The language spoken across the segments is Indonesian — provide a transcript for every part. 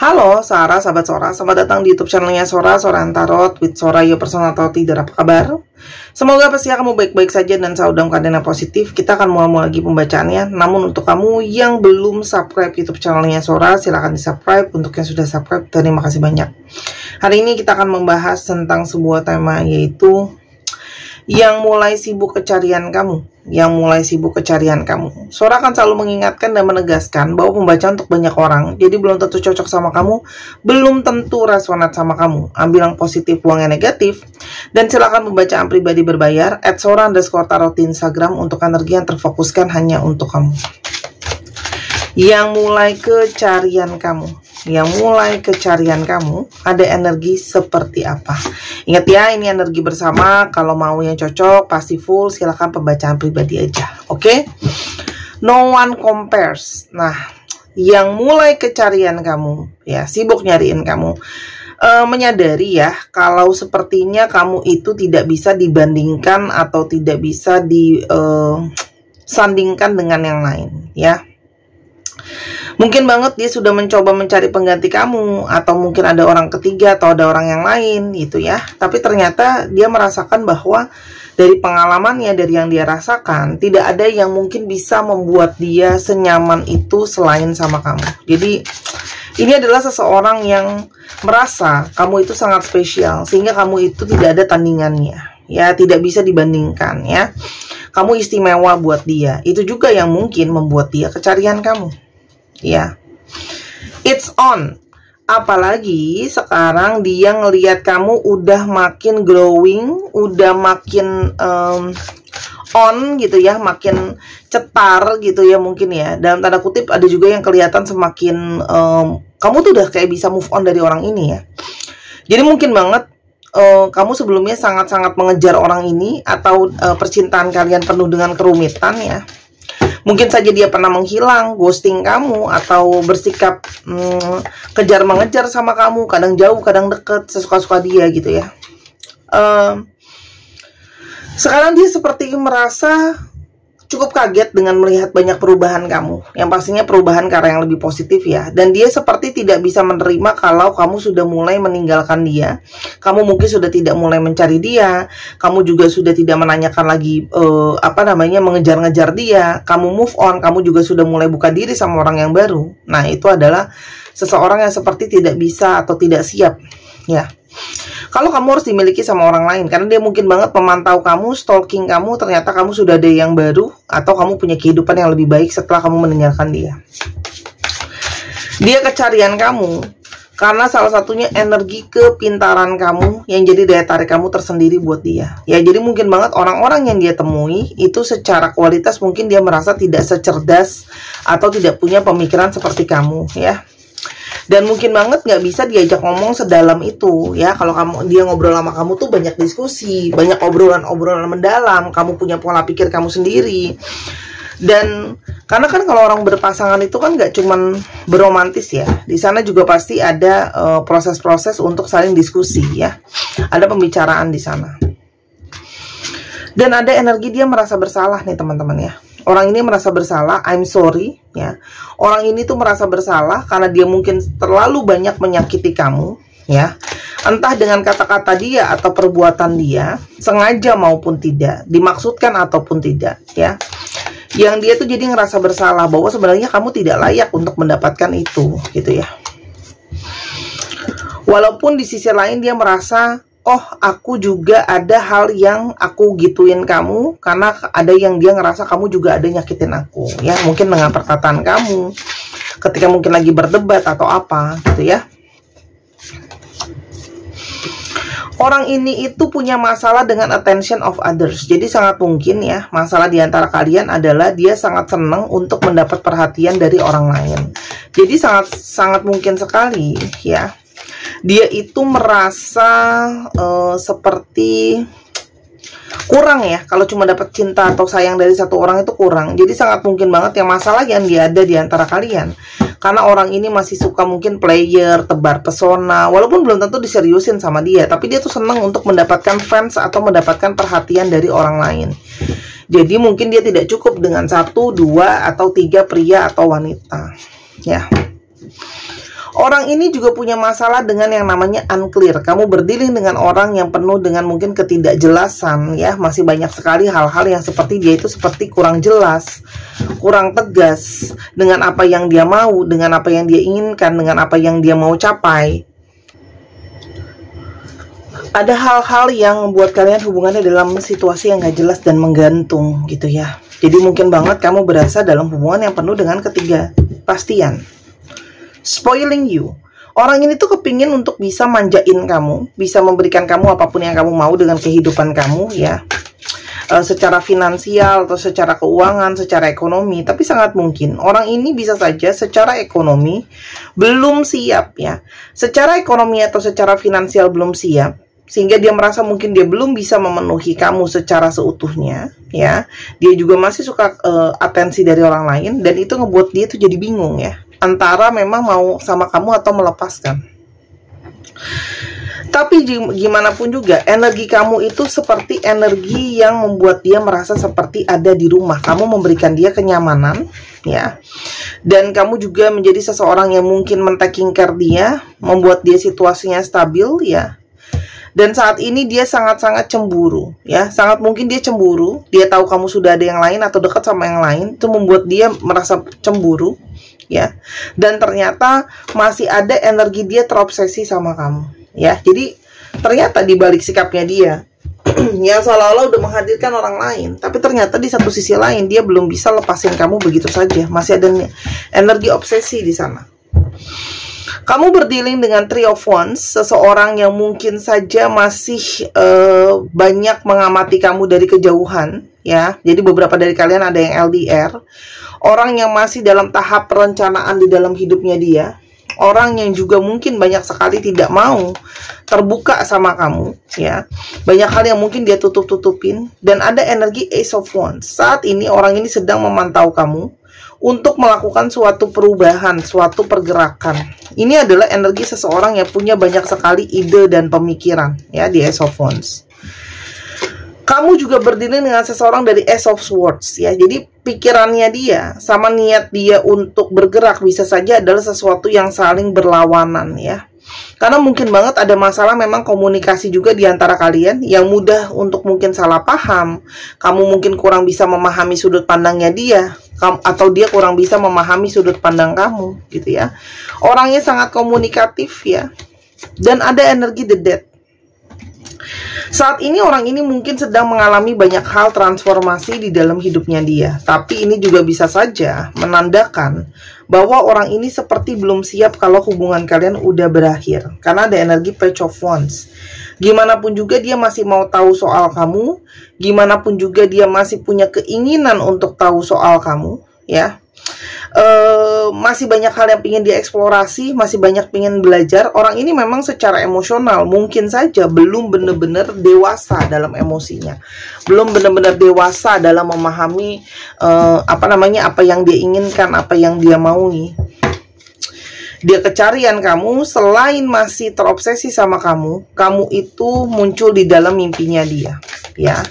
Halo Sarah, sahabat Sora, selamat datang di YouTube channelnya Sora, Sora Tarot with Sora, your personal tarot reader. Apa kabar? Semoga pastinya kamu baik-baik saja dan selalu dalam keadaan yang positif. Kita akan mulai lagi pembacaannya. Namun untuk kamu yang belum subscribe YouTube channelnya Sora, silahkan di subscribe. Untuk yang sudah subscribe, terima kasih banyak. Hari ini kita akan membahas tentang sebuah tema, yaitu yang mulai sibuk kecarian kamu. Yang mulai sibuk kecarian kamu. Sora akan selalu mengingatkan dan menegaskan bahwa pembacaan untuk banyak orang, jadi belum tentu cocok sama kamu, belum tentu resonat sama kamu. Ambil yang positif, buang yang negatif. Dan silakan pembacaan pribadi berbayar @sora_tarot di Instagram untuk energi yang terfokuskan hanya untuk kamu. Yang mulai kecarian kamu. Yang mulai kecarian kamu, ada energi seperti apa? Ingat ya, ini energi bersama. Kalau mau yang cocok, pasti full, silahkan pembacaan pribadi aja. Oke? No one compares. Nah, yang mulai kecarian kamu, ya, sibuk nyariin kamu, menyadari ya, kalau sepertinya kamu itu tidak bisa dibandingkan atau tidak bisa disandingkan dengan yang lain, ya. Mungkin banget dia sudah mencoba mencari pengganti kamu, atau mungkin ada orang ketiga atau ada orang yang lain gitu ya. Tapi ternyata dia merasakan bahwa dari pengalamannya, dari yang dia rasakan, tidak ada yang mungkin bisa membuat dia senyaman itu selain sama kamu. Jadi ini adalah seseorang yang merasa kamu itu sangat spesial, sehingga kamu itu tidak ada tandingannya, ya, tidak bisa dibandingkan ya. Kamu istimewa buat dia. Itu juga yang mungkin membuat dia kecarian kamu. Ya, it's on. Apalagi sekarang dia ngelihat kamu udah makin glowing, udah makin on gitu ya, makin cetar gitu ya mungkin ya. Dalam tanda kutip ada juga yang kelihatan semakin kamu tuh udah kayak bisa move on dari orang ini ya. Jadi mungkin banget kamu sebelumnya sangat-sangat mengejar orang ini, atau percintaan kalian penuh dengan kerumitan ya. Mungkin saja dia pernah menghilang, ghosting kamu, atau bersikap kejar-mengejar sama kamu, kadang jauh, kadang deket, sesuka-suka dia gitu ya. Sekarang dia seperti merasa cukup kaget dengan melihat banyak perubahan kamu, yang pastinya perubahan karena yang lebih positif ya. Dan dia seperti tidak bisa menerima kalau kamu sudah mulai meninggalkan dia. Kamu mungkin sudah tidak mulai mencari dia. Kamu juga sudah tidak menanyakan lagi mengejar-ngejar dia. Kamu move on, kamu juga sudah mulai buka diri sama orang yang baru. Nah, itu adalah seseorang yang seperti tidak bisa atau tidak siap ya. Kalau kamu harus dimiliki sama orang lain, karena dia mungkin banget memantau kamu, stalking kamu, ternyata kamu sudah ada yang baru, atau kamu punya kehidupan yang lebih baik setelah kamu meninggalkan dia. Dia kecarian kamu karena salah satunya energi kepintaran kamu yang jadi daya tarik kamu tersendiri buat dia. Ya, jadi mungkin banget orang-orang yang dia temui itu secara kualitas mungkin dia merasa tidak secerdas atau tidak punya pemikiran seperti kamu ya. Dan mungkin banget nggak bisa diajak ngomong sedalam itu ya. Kalau dia ngobrol sama kamu tuh banyak diskusi, banyak obrolan-obrolan mendalam, kamu punya pola pikir kamu sendiri. Dan karena kan kalau orang berpasangan itu kan nggak cuman beromantis ya, di sana juga pasti ada proses-proses untuk saling diskusi ya, ada pembicaraan di sana. Dan ada energi dia merasa bersalah nih teman-teman ya. Orang ini merasa bersalah, I'm sorry ya. Orang ini tuh merasa bersalah karena dia mungkin terlalu banyak menyakiti kamu ya. Entah dengan kata-kata dia atau perbuatan dia, sengaja maupun tidak, dimaksudkan ataupun tidak ya. Yang dia tuh jadi ngerasa bersalah bahwa sebenarnya kamu tidak layak untuk mendapatkan itu gitu ya. Walaupun di sisi lain dia merasa, oh, aku juga ada hal yang aku gituin kamu, karena ada yang dia ngerasa kamu juga ada nyakitin aku ya, mungkin dengan perkataan kamu ketika mungkin lagi berdebat atau apa gitu ya. Orang ini itu punya masalah dengan attention of others. Jadi sangat mungkin ya, masalah di antara kalian adalah dia sangat senang untuk mendapat perhatian dari orang lain. Jadi sangat mungkin sekali ya, dia itu merasa seperti kurang ya. Kalau cuma dapat cinta atau sayang dari satu orang itu kurang. Jadi sangat mungkin banget yang masalah yang dia ada di antara kalian, karena orang ini masih suka mungkin player, tebar pesona, walaupun belum tentu diseriusin sama dia, tapi dia tuh senang untuk mendapatkan fans atau mendapatkan perhatian dari orang lain. Jadi mungkin dia tidak cukup dengan 1, 2, atau 3 pria atau wanita ya. Orang ini juga punya masalah dengan yang namanya unclear. Kamu berdealing dengan orang yang penuh dengan mungkin ketidakjelasan, ya. Masih banyak sekali hal-hal yang seperti dia itu seperti kurang jelas, kurang tegas dengan apa yang dia mau, dengan apa yang dia inginkan, dengan apa yang dia mau capai. Ada hal-hal yang membuat kalian hubungannya dalam situasi yang gak jelas dan menggantung gitu ya. Jadi mungkin banget kamu berasa dalam hubungan yang penuh dengan ketidakpastian. Spoiling you. Orang ini tuh kepingin untuk bisa manjain kamu, bisa memberikan kamu apapun yang kamu mau dengan kehidupan kamu ya, secara finansial atau secara keuangan, secara ekonomi. Tapi sangat mungkin orang ini bisa saja secara ekonomi belum siap ya, secara ekonomi atau secara finansial belum siap, sehingga dia merasa mungkin dia belum bisa memenuhi kamu secara seutuhnya ya. Dia juga masih suka atensi dari orang lain, dan itu ngebuat dia tuh jadi bingung ya, antara memang mau sama kamu atau melepaskan. Tapi gimana pun juga, energi kamu itu seperti energi yang membuat dia merasa seperti ada di rumah. Kamu memberikan dia kenyamanan ya, dan kamu juga menjadi seseorang yang mungkin men-taking care dia, membuat dia situasinya stabil ya. Dan saat ini dia sangat-sangat cemburu ya, sangat mungkin dia cemburu. Dia tahu kamu sudah ada yang lain atau dekat sama yang lain, itu membuat dia merasa cemburu ya. Dan ternyata masih ada energi dia terobsesi sama kamu ya. Jadi ternyata di balik sikapnya dia yang seolah-olah udah menghadirkan orang lain, tapi ternyata di satu sisi lain dia belum bisa lepasin kamu begitu saja. Masih ada energi obsesi di sana. Kamu berdealing dengan Three of Wands, seseorang yang mungkin saja masih banyak mengamati kamu dari kejauhan ya. Jadi beberapa dari kalian ada yang LDR, orang yang masih dalam tahap perencanaan di dalam hidupnya dia, orang yang juga mungkin banyak sekali tidak mau terbuka sama kamu ya. Banyak hal yang mungkin dia tutup-tutupin, dan ada energi Ace of Wands. Saat ini orang ini sedang memantau kamu untuk melakukan suatu perubahan, suatu pergerakan. Ini adalah energi seseorang yang punya banyak sekali ide dan pemikiran ya, di Ace of Wands. Kamu juga berdiri dengan seseorang dari Ace of Swords ya. Jadi pikirannya dia sama niat dia untuk bergerak bisa saja adalah sesuatu yang saling berlawanan ya. Karena mungkin banget ada masalah memang komunikasi juga di antara kalian, yang mudah untuk mungkin salah paham. Kamu mungkin kurang bisa memahami sudut pandangnya dia, atau dia kurang bisa memahami sudut pandang kamu gitu ya. Orangnya sangat komunikatif ya. Dan ada energi The Death. Saat ini orang ini mungkin sedang mengalami banyak hal transformasi di dalam hidupnya dia. Tapi ini juga bisa saja menandakan bahwa orang ini seperti belum siap kalau hubungan kalian udah berakhir. Karena ada energi Page of Wands. Gimana pun juga dia masih mau tahu soal kamu, gimana pun juga dia masih punya keinginan untuk tahu soal kamu ya. Masih banyak hal yang ingin dieksplorasi, masih banyak ingin belajar. Orang ini memang secara emosional mungkin saja belum benar-benar dewasa dalam emosinya, belum benar-benar dewasa dalam memahami apa yang dia inginkan, apa yang dia maui. Dia kecarian kamu, selain masih terobsesi sama kamu, kamu itu muncul di dalam mimpinya dia ya.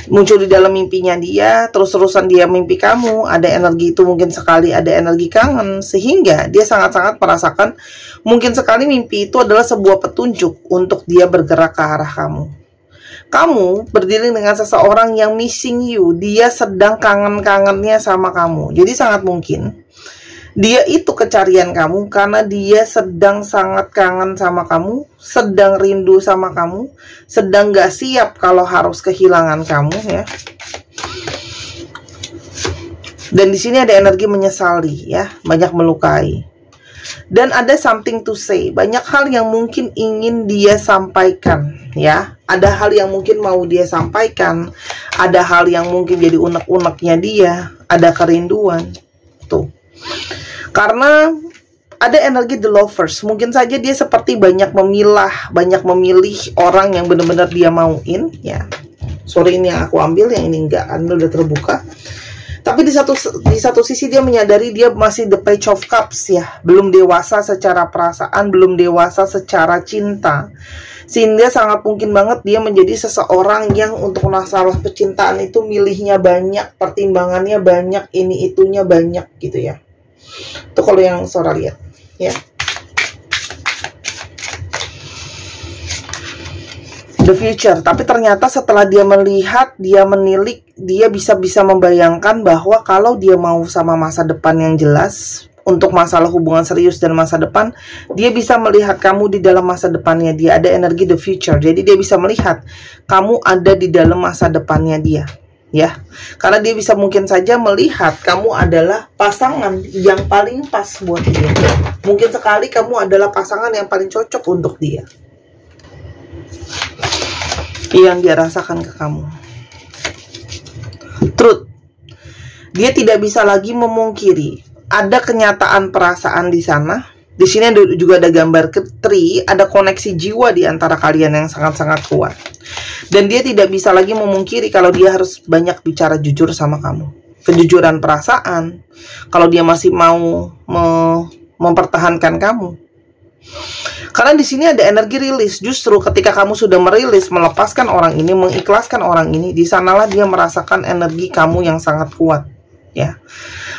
Muncul di dalam mimpinya dia, terus-terusan dia mimpi kamu. Ada energi itu mungkin sekali, ada energi kangen, sehingga dia sangat-sangat merasakan mungkin sekali mimpi itu adalah sebuah petunjuk untuk dia bergerak ke arah kamu. Kamu berdiri dengan seseorang yang missing you, dia sedang kangen-kangennya sama kamu. Jadi sangat mungkin dia itu kecarian kamu karena dia sedang sangat kangen sama kamu, sedang rindu sama kamu, sedang gak siap kalau harus kehilangan kamu ya. Dan di sini ada energi menyesali ya, banyak melukai. Dan ada something to say, banyak hal yang mungkin ingin dia sampaikan ya. Ada hal yang mungkin mau dia sampaikan, ada hal yang mungkin jadi unek-uneknya dia, ada kerinduan tuh. Karena ada energi The Lovers, mungkin saja dia seperti banyak memilih orang yang benar-benar dia mauin ya. Sorry, ini yang aku ambil, yang ini enggak, Anda udah terbuka. Tapi di satu sisi dia menyadari dia masih the Page of Cups ya, belum dewasa secara perasaan, belum dewasa secara cinta. Sehingga sangat mungkin banget dia menjadi seseorang yang untuk masalah percintaan itu milihnya banyak, pertimbangannya banyak, ini itunya banyak gitu ya. Itu kalau yang Sora lihat ya. the future. Tapi ternyata setelah dia melihat, dia menilik, dia bisa membayangkan bahwa kalau dia mau sama masa depan yang jelas untuk masalah hubungan serius dan masa depan, dia bisa melihat kamu di dalam masa depannya dia. Ada energi the future. Jadi dia bisa melihat kamu ada di dalam masa depannya dia, ya. Karena dia bisa mungkin saja melihat kamu adalah pasangan yang paling pas buat dia. Mungkin sekali kamu adalah pasangan yang paling cocok untuk dia. Yang dia rasakan ke kamu. Truth. Dia tidak bisa lagi memungkiri ada kenyataan perasaan di sana. Di sini juga ada gambar tree, ada koneksi jiwa di antara kalian yang sangat-sangat kuat. Dan dia tidak bisa lagi memungkiri kalau dia harus banyak bicara jujur sama kamu. Kejujuran perasaan, kalau dia masih mau mempertahankan kamu. Karena di sini ada energi rilis. Justru ketika kamu sudah merilis, melepaskan orang ini, mengikhlaskan orang ini, di sanalah dia merasakan energi kamu yang sangat kuat, ya.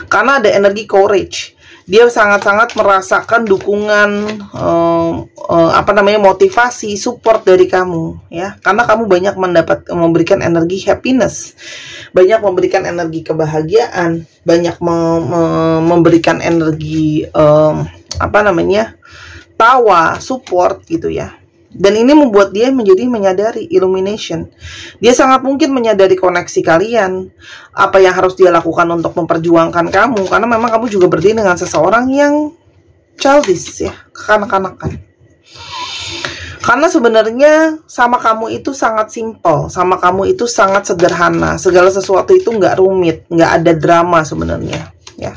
Karena ada energi courage. Dia sangat-sangat merasakan dukungan, motivasi, support dari kamu, ya. Karena kamu banyak memberikan energi happiness, banyak memberikan energi kebahagiaan, banyak memberikan energi tawa, support gitu ya. Dan ini membuat dia menyadari illumination. Dia sangat mungkin menyadari koneksi kalian, apa yang harus dia lakukan untuk memperjuangkan kamu, karena memang kamu juga berdiri dengan seseorang yang childish, ya, kekanak-kanakan. Karena sebenarnya sama kamu itu sangat simple, sama kamu itu sangat sederhana, segala sesuatu itu nggak rumit, nggak ada drama sebenarnya, ya.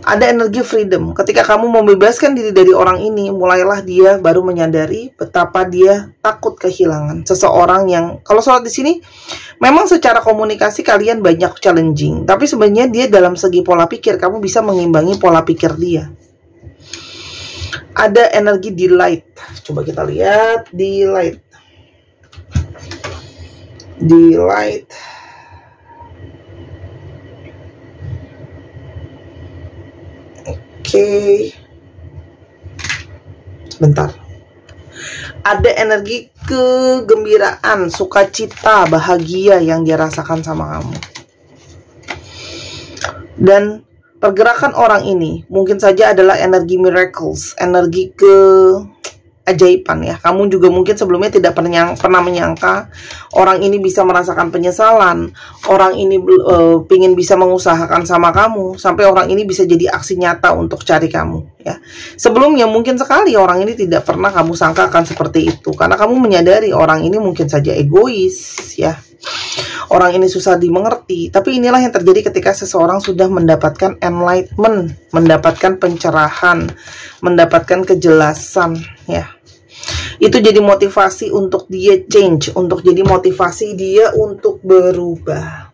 Ada energi freedom. Ketika kamu membebaskan diri dari orang ini, mulailah dia baru menyadari betapa dia takut kehilangan seseorang yang, kalau soal di sini, memang secara komunikasi kalian banyak challenging, tapi sebenarnya dia dalam segi pola pikir, kamu bisa mengimbangi pola pikir dia. Ada energi delight. Coba kita lihat delight. Delight. Oke, sebentar. Ada energi kegembiraan, sukacita, bahagia yang dia rasakan sama kamu. Dan pergerakan orang ini mungkin saja adalah energi miracles, energi keajaiban, ya. Kamu juga mungkin sebelumnya tidak pernah menyangka orang ini bisa merasakan penyesalan, orang ini pingin bisa mengusahakan sama kamu, sampai orang ini bisa jadi aksi nyata untuk cari kamu, ya. Sebelumnya mungkin sekali orang ini tidak pernah kamu sangka akan seperti itu, karena kamu menyadari orang ini mungkin saja egois, ya. Orang ini susah dimengerti. Tapi inilah yang terjadi ketika seseorang sudah mendapatkan enlightenment, mendapatkan pencerahan, mendapatkan kejelasan, ya. Itu jadi motivasi untuk dia change, untuk jadi motivasi dia untuk berubah.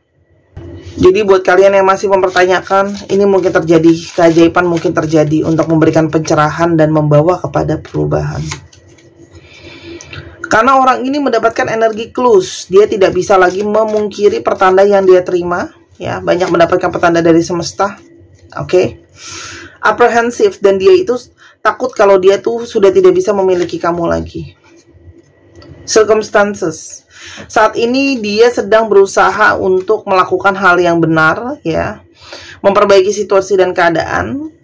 Jadi buat kalian yang masih mempertanyakan, ini mungkin terjadi, keajaiban mungkin terjadi untuk memberikan pencerahan dan membawa kepada perubahan. Karena orang ini mendapatkan energi clues, dia tidak bisa lagi memungkiri pertanda yang dia terima, ya. Banyak mendapatkan pertanda dari semesta, oke. Apprehensive, dan dia itu takut kalau dia tuh sudah tidak bisa memiliki kamu lagi. Circumstances, saat ini dia sedang berusaha untuk melakukan hal yang benar, ya, memperbaiki situasi dan keadaan.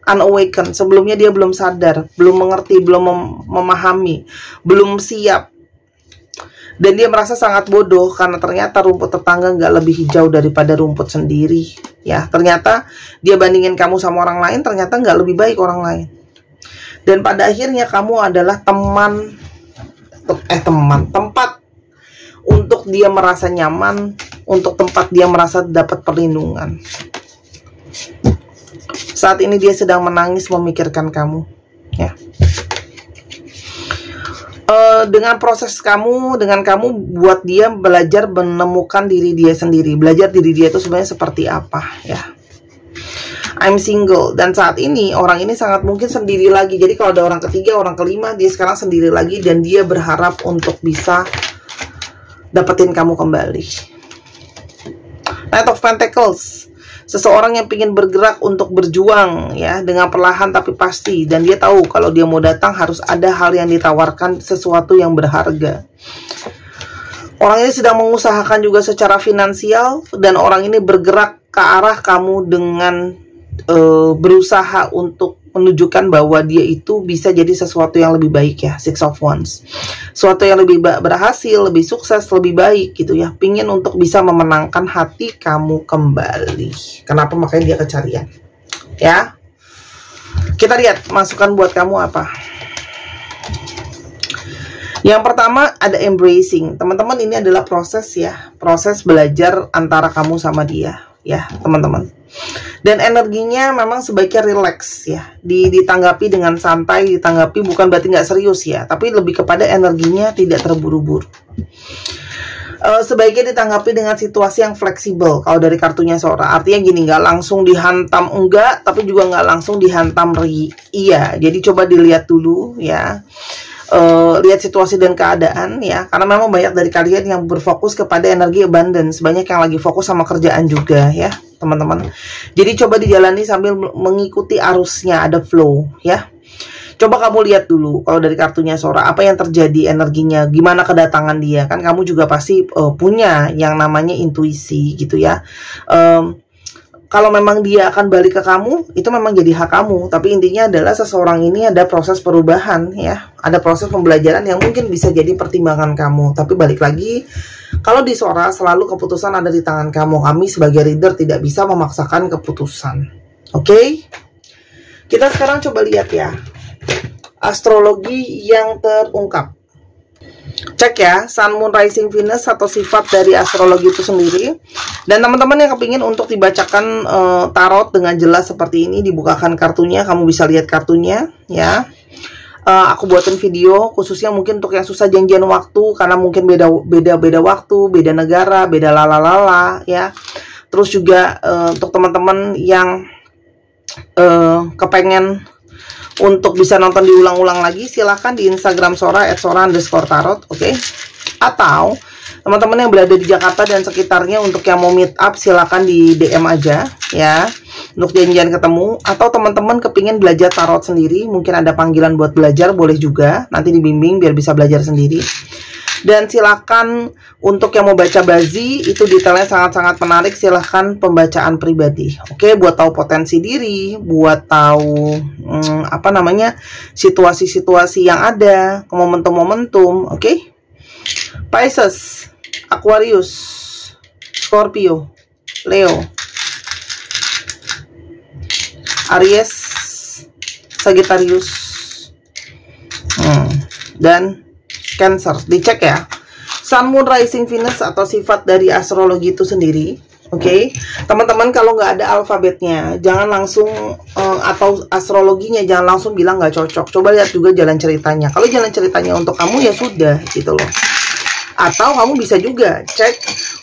Unawakened, sebelumnya dia belum sadar, belum mengerti, belum memahami, belum siap. Dan dia merasa sangat bodoh karena ternyata rumput tetangga nggak lebih hijau daripada rumput sendiri, ya. Ternyata dia bandingin kamu sama orang lain, ternyata nggak lebih baik orang lain. Dan pada akhirnya kamu adalah tempat untuk dia merasa nyaman, untuk tempat dia merasa dapat perlindungan. Saat ini dia sedang menangis memikirkan kamu, ya. Dengan proses kamu, dengan kamu buat dia belajar menemukan diri dia sendiri, belajar diri dia itu sebenarnya seperti apa, ya. I'm single, dan saat ini orang ini sangat mungkin sendiri lagi. Jadi kalau ada orang ketiga, orang kelima, dia sekarang sendiri lagi dan dia berharap untuk bisa dapetin kamu kembali. Knight of Pentacles. Seseorang yang ingin bergerak untuk berjuang ya, dengan perlahan tapi pasti, dan dia tahu kalau dia mau datang harus ada hal yang ditawarkan, sesuatu yang berharga. Orang ini sedang mengusahakan juga secara finansial, dan orang ini bergerak ke arah kamu dengan berusaha untuk menunjukkan bahwa dia itu bisa jadi sesuatu yang lebih baik ya, Six of Wands. Sesuatu yang lebih berhasil, lebih sukses, lebih baik gitu ya. Pingin untuk bisa memenangkan hati kamu kembali. Kenapa? Makanya dia kecarian. Ya. Kita lihat masukan buat kamu apa. Yang pertama ada embracing. Teman-teman, ini adalah proses ya. Proses belajar antara kamu sama dia. Ya, teman-teman. Dan energinya memang sebaiknya relax ya, ditanggapi dengan santai, ditanggapi bukan berarti nggak serius ya, tapi lebih kepada energinya tidak terburu-buru. Sebaiknya ditanggapi dengan situasi yang fleksibel kalau dari kartunya Sora. Artinya gini, nggak langsung dihantam enggak, tapi juga nggak langsung dihantam iya. Jadi coba dilihat dulu ya. Lihat situasi dan keadaan ya, karena memang banyak dari kalian yang berfokus kepada energi abundance, banyak yang lagi fokus sama kerjaan juga ya teman-teman. Jadi coba dijalani sambil mengikuti arusnya, ada flow ya. Coba kamu lihat dulu kalau dari kartunya Sora apa yang terjadi, energinya gimana, kedatangan dia. Kan kamu juga pasti punya yang namanya intuisi gitu ya. Kalau memang dia akan balik ke kamu, itu memang jadi hak kamu. Tapi intinya adalah seseorang ini ada proses perubahan ya. Ada proses pembelajaran yang mungkin bisa jadi pertimbangan kamu. Tapi balik lagi, kalau di Sora selalu keputusan ada di tangan kamu. Kami sebagai reader tidak bisa memaksakan keputusan. Oke? Kita sekarang coba lihat ya. Astrologi yang terungkap. Cek ya, Sun, Moon, Rising, Venus atau sifat dari astrologi itu sendiri. Dan teman-teman yang kepingin untuk dibacakan tarot dengan jelas seperti ini, dibukakan kartunya, kamu bisa lihat kartunya ya. Aku buatin video khususnya mungkin untuk yang susah janjian waktu, karena mungkin beda waktu, beda negara, beda lala ya. Terus juga untuk teman-teman yang kepengen untuk bisa nonton diulang-ulang lagi, silahkan di Instagram Sora @sora_tarot, oke? Atau teman-teman yang berada di Jakarta dan sekitarnya untuk yang mau meet up, silahkan di DM aja ya, untuk janjian ketemu. Atau teman-teman kepingin belajar tarot sendiri, mungkin ada panggilan buat belajar, boleh juga, nanti dibimbing biar bisa belajar sendiri. Dan silakan untuk yang mau baca bazi, itu detailnya sangat-sangat menarik, silahkan pembacaan pribadi. Oke, buat tahu potensi diri, buat tahu apa namanya, situasi-situasi yang ada, momentum-momentum. Oke. Pisces, Aquarius, Scorpio, Leo, Aries, Sagittarius, dan Cancer. Dicek ya, Sun, Moon, Rising, Venus atau sifat dari astrologi itu sendiri. Oke, teman-teman, kalau nggak ada alfabetnya jangan langsung atau astrologinya jangan langsung bilang nggak cocok. Coba lihat juga jalan ceritanya. Kalau jalan ceritanya untuk kamu ya sudah gitu loh. Atau kamu bisa juga cek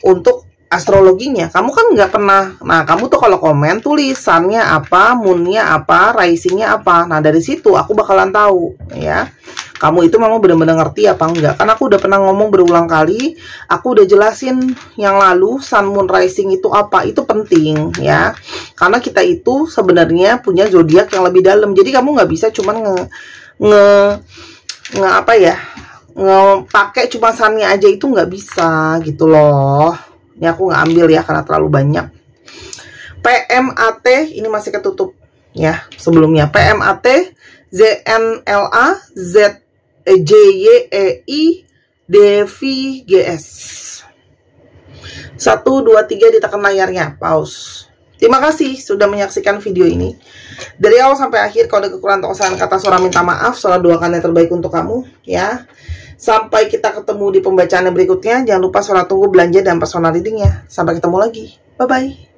untuk astrologinya. Kamu kan nggak pernah. Nah, kamu tuh kalau komen tulisannya apa, moonnya apa, risingnya apa. Nah, dari situ aku bakalan tahu ya. Kamu itu memang benar-benar ngerti apa enggak. Karena aku udah pernah ngomong berulang kali. Aku udah jelasin yang lalu Sun, Moon, Rising itu apa. Itu penting ya. Karena kita itu sebenarnya punya zodiak yang lebih dalam. Jadi kamu nggak bisa cuman pakai cuma sunnya aja, itu nggak bisa gitu loh. Ini aku nggak ambil ya karena terlalu banyak. PMAT ini masih ketutup ya sebelumnya. PMAT, ZNLA, ZJYEI, DVGS. 1, 2, 3 ditekan layarnya, pause. Terima kasih sudah menyaksikan video ini. Dari awal sampai akhir, kalau ada kekurangan atau kesalahan kata, Sora minta maaf. Sora doakan yang terbaik untuk kamu ya. Sampai kita ketemu di pembacaan berikutnya. Jangan lupa Sora tunggu belanja dan personal readingnya. Sampai ketemu lagi. Bye-bye.